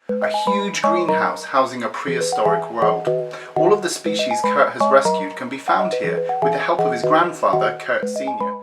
A huge greenhouse housing a prehistoric world. All of the species Kurt has rescued can be found here with the help of his grandfather, Kurt Sr.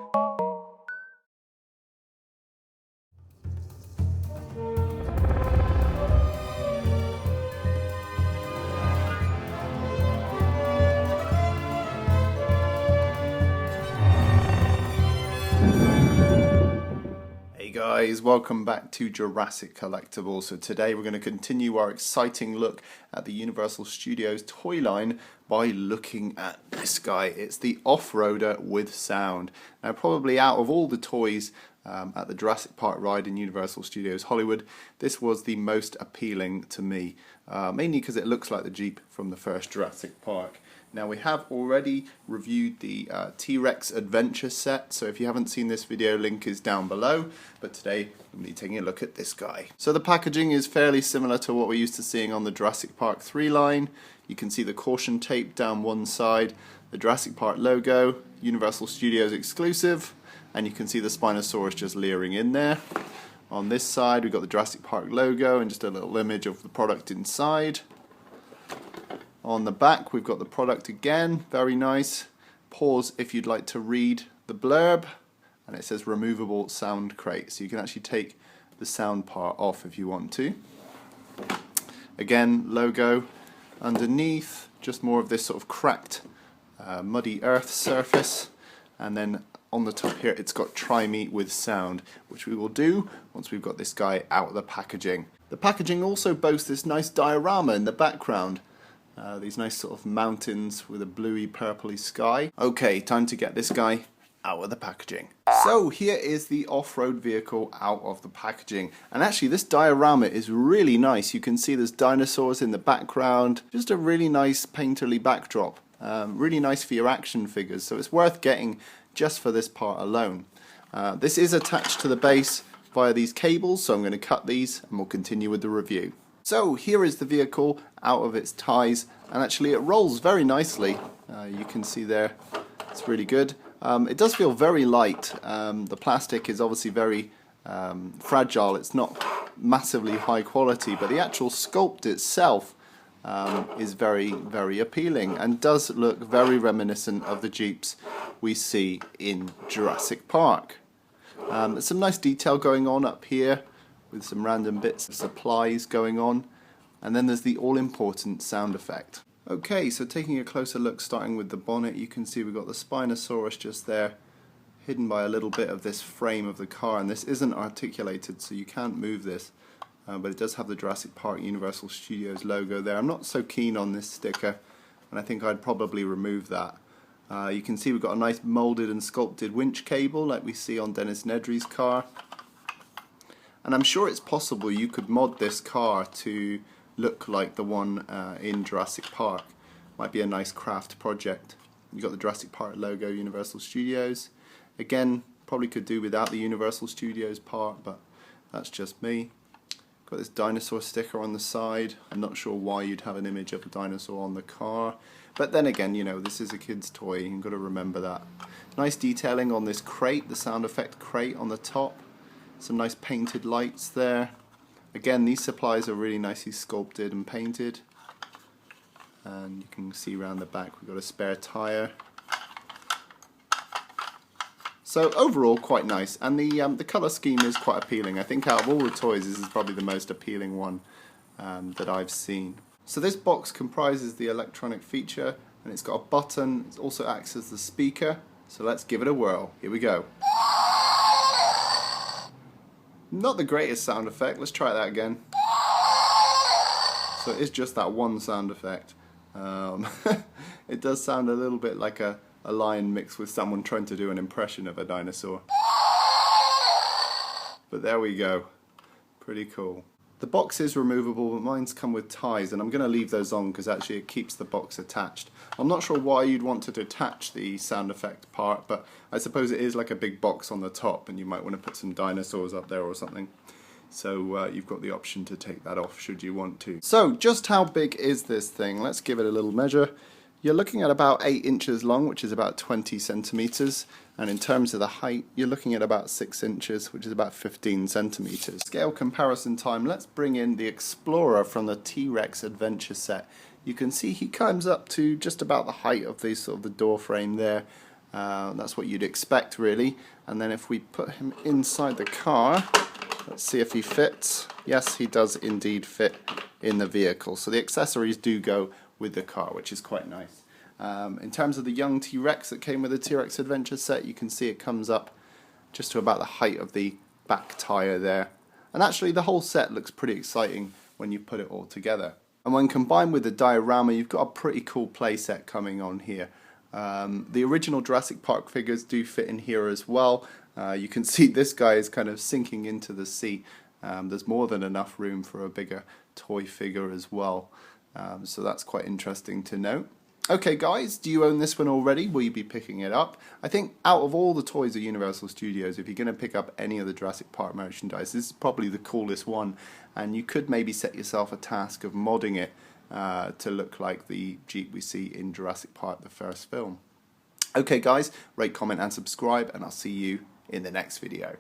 Hey guys, welcome back to Jurassic Collectibles. So today we're going to continue our exciting look at the Universal Studios toy line by looking at this guy. It's the off-roader with sound. Now probably out of all the toys at the Jurassic Park ride in Universal Studios Hollywood, this was the most appealing to me, mainly because it looks like the Jeep from the first Jurassic Park. Now we have already reviewed the T-Rex Adventure set, so if you haven't seen this video, link is down below, but today we'll be taking a look at this guy. So the packaging is fairly similar to what we're used to seeing on the Jurassic Park 3 line. You can see the caution tape down one side, the Jurassic Park logo, Universal Studios exclusive, and you can see the Spinosaurus just leering in there. On this side we've got the Jurassic Park logo and just a little image of the product inside. On the back we've got the product again, very nice. Pause if you'd like to read the blurb, and it says removable sound crate, so you can actually take the sound part off if you want to. Again, logo underneath, just more of this sort of cracked muddy earth surface, and then on the top here it's got try me with sound, which we will do once we've got this guy out of the packaging. The packaging also boasts this nice diorama in the background. These nice sort of mountains with a bluey purpley sky. Okay, time to get this guy out of the packaging. So here is the off-road vehicle out of the packaging, and actually this diorama is really nice. You can see there's dinosaurs in the background, just a really nice painterly backdrop. Really nice for your action figures, so it's worth getting just for this part alone. This is attached to the base via these cables, so I'm going to cut these and we'll continue with the review. So here is the vehicle out of its ties, and actually it rolls very nicely. You can see there, it's really good. It does feel very light. The plastic is obviously very fragile. It's not massively high quality, but the actual sculpt itself is very, very appealing and does look very reminiscent of the Jeeps we see in Jurassic Park. There's some nice detail going on up here, with some random bits of supplies going on, and then there's the all-important sound effect. Okay, so taking a closer look, starting with the bonnet, you can see we've got the Spinosaurus just there, hidden by a little bit of this frame of the car, and this isn't articulated, so you can't move this, but it does have the Jurassic Park Universal Studios logo there. I'm not so keen on this sticker, and I think I'd probably remove that. You can see we've got a nice moulded and sculpted winch cable like we see on Dennis Nedry's car. And I'm sure it's possible you could mod this car to look like the one in Jurassic Park. Might be a nice craft project. You've got the Jurassic Park logo, Universal Studios. Again, probably could do without the Universal Studios part, but that's just me. Got this dinosaur sticker on the side. I'm not sure why you'd have an image of a dinosaur on the car. But then again, you know, this is a kid's toy. You've got to remember that. Nice detailing on this crate, the sound effect crate on the top. Some nice painted lights there. Again, these supplies are really nicely sculpted and painted. And you can see around the back we've got a spare tyre. So overall quite nice, and the colour scheme is quite appealing. I think out of all the toys this is probably the most appealing one that I've seen. So this box comprises the electronic feature, and it's got a button. It also acts as the speaker. So let's give it a whirl. Here we go. Not the greatest sound effect. Let's try that again. So it's just that one sound effect. It does sound a little bit like a lion mixed with someone trying to do an impression of a dinosaur. But there we go. Pretty cool. The box is removable, but mine's come with ties, and I'm going to leave those on because actually it keeps the box attached. I'm not sure why you'd want to detach the sound effect part, but I suppose it is like a big box on the top, and you might want to put some dinosaurs up there or something. So you've got the option to take that off should you want to. So just how big is this thing? Let's give it a little measure. You're looking at about 8 inches long, which is about 20 centimeters, and in terms of the height, you're looking at about 6 inches, which is about 15 centimeters. Scale comparison time, let's bring in the Explorer from the T-Rex Adventure set. You can see he comes up to just about the height of the sort of the door frame there. That's what you'd expect, really. And then if we put him inside the car, let's see if he fits. Yes, he does indeed fit in the vehicle. So the accessories do go with the car, which is quite nice. In terms of the young T-Rex that came with the T-Rex Adventure set, you can see it comes up just to about the height of the back tyre there. And actually the whole set looks pretty exciting when you put it all together. And when combined with the diorama, you've got a pretty cool play set coming on here. The original Jurassic Park figures do fit in here as well. You can see this guy is kind of sinking into the seat. There's more than enough room for a bigger toy figure as well. So that's quite interesting to note. Okay guys, do you own this one already? Will you be picking it up? I think out of all the toys at Universal Studios, if you're going to pick up any of the Jurassic Park merchandise, this is probably the coolest one, and you could maybe set yourself a task of modding it to look like the Jeep we see in Jurassic Park, the first film. Okay guys, rate, comment and subscribe, and I'll see you in the next video.